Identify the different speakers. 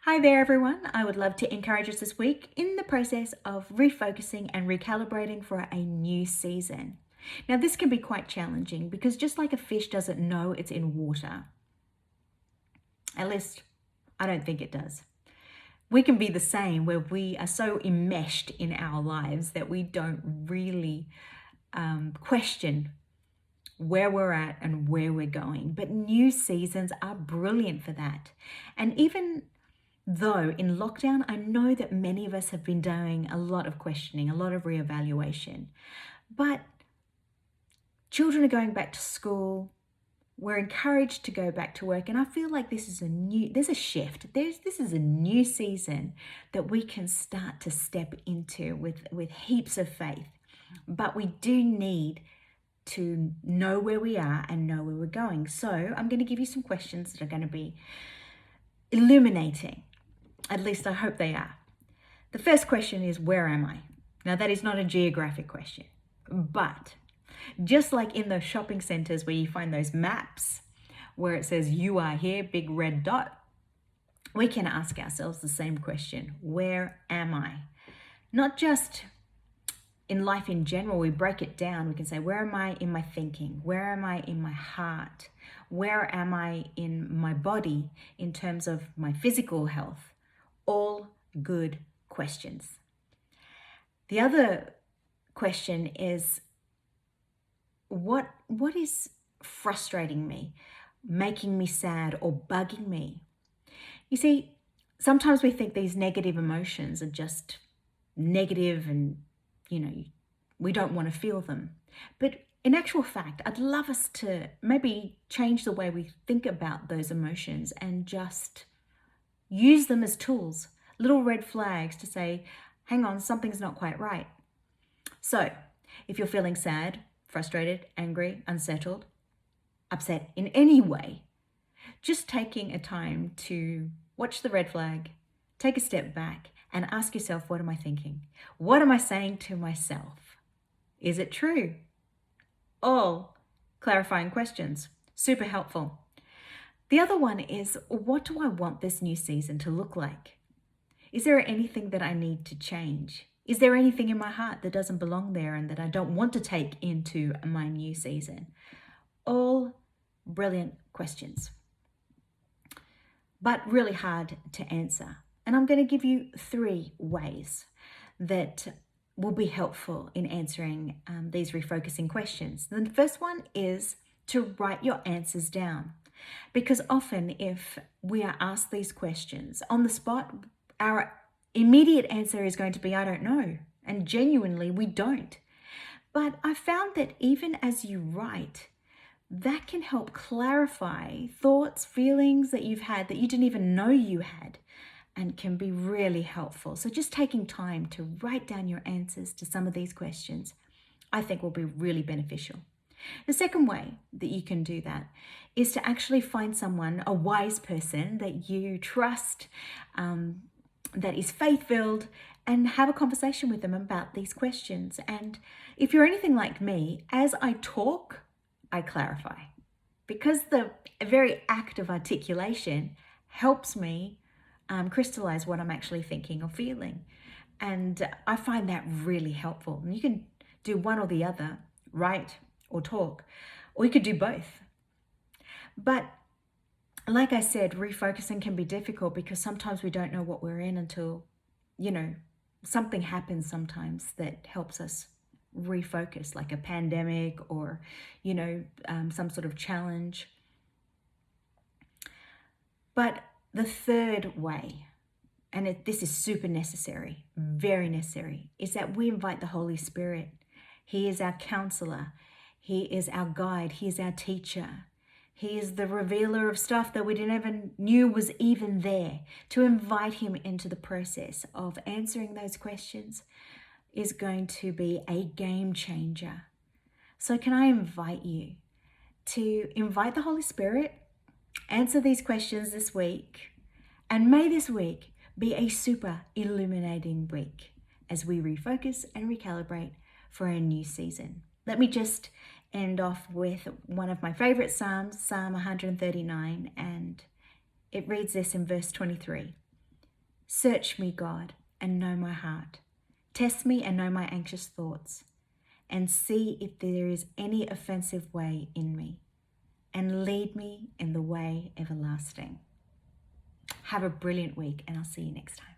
Speaker 1: Hi there, everyone. I would love to encourage us this week in the process of refocusing and recalibrating for a new season. Now, this can be quite challenging because just like a fish doesn't know it's in water, at least I don't think it does. We can be the same where we are so enmeshed in our lives that we don't really question where we're at and where we're going. But new seasons are brilliant for that. And even though in lockdown, I know that many of us have been doing a lot of questioning, a lot of reevaluation, but children are going back to school. We're encouraged to go back to work. And I feel like there's a shift. This is a new season that we can start to step into with heaps of faith. But we do need to know where we are and know where we're going. So I'm going to give you some questions that are going to be illuminating. At least I hope they are. The first question is, where am I? Now, that is not a geographic question, but just like in those shopping centers where you find those maps where it says you are here, big red dot, we can ask ourselves the same question. Where am I? Not just in life in general, we break it down. We can say, where am I in my thinking? Where am I in my heart? Where am I in my body in terms of my physical health? All good questions. The other question is, what is frustrating me, making me sad, or bugging me? You see, sometimes we think these negative emotions are just negative and, we don't want to feel them. But in actual fact, I'd love us to maybe change the way we think about those emotions and just use them as tools, little red flags to say, hang on, something's not quite right. So if you're feeling sad, frustrated, angry, unsettled, upset in any way, just taking a time to watch the red flag, take a step back and ask yourself, what am I thinking? What am I saying to myself? Is it true? All clarifying questions, super helpful. The other one is, what do I want this new season to look like? Is there anything that I need to change? Is there anything in my heart that doesn't belong there and that I don't want to take into my new season? All brilliant questions, but really hard to answer. And I'm going to give you 3 ways that will be helpful in answering these refocusing questions. The first one is to write your answers down. Because often if we are asked these questions on the spot, our immediate answer is going to be, I don't know. And genuinely, we don't. But I found that even as you write, that can help clarify thoughts, feelings that you've had that you didn't even know you had, and can be really helpful. So just taking time to write down your answers to some of these questions, I think will be really beneficial. The second way that you can do that is to actually find someone, a wise person that you trust, that is faith-filled, and have a conversation with them about these questions. And if you're anything like me, as I talk, I clarify. Because the very act of articulation helps me crystallize what I'm actually thinking or feeling. And I find that really helpful. And you can do one or the other, write or talk, or you could do both. But like I said, refocusing can be difficult because sometimes we don't know what we're in until, something happens sometimes that helps us refocus, like a pandemic or, some sort of challenge. But the third way, and this is super necessary, very necessary, is that we invite the Holy Spirit. He is our counselor. He is our guide. He is our teacher. He is the revealer of stuff that we didn't even knew was even there. To invite him into the process of answering those questions is going to be a game changer. So can I invite you to invite the Holy Spirit, answer these questions this week, and may this week be a super illuminating week as we refocus and recalibrate for a new season. Let me just end off with one of my favorite Psalms, Psalm 139, and it reads this in verse 23. Search me, God, and know my heart. Test me and know my anxious thoughts, and see if there is any offensive way in me, and lead me in the way everlasting. Have a brilliant week, and I'll see you next time.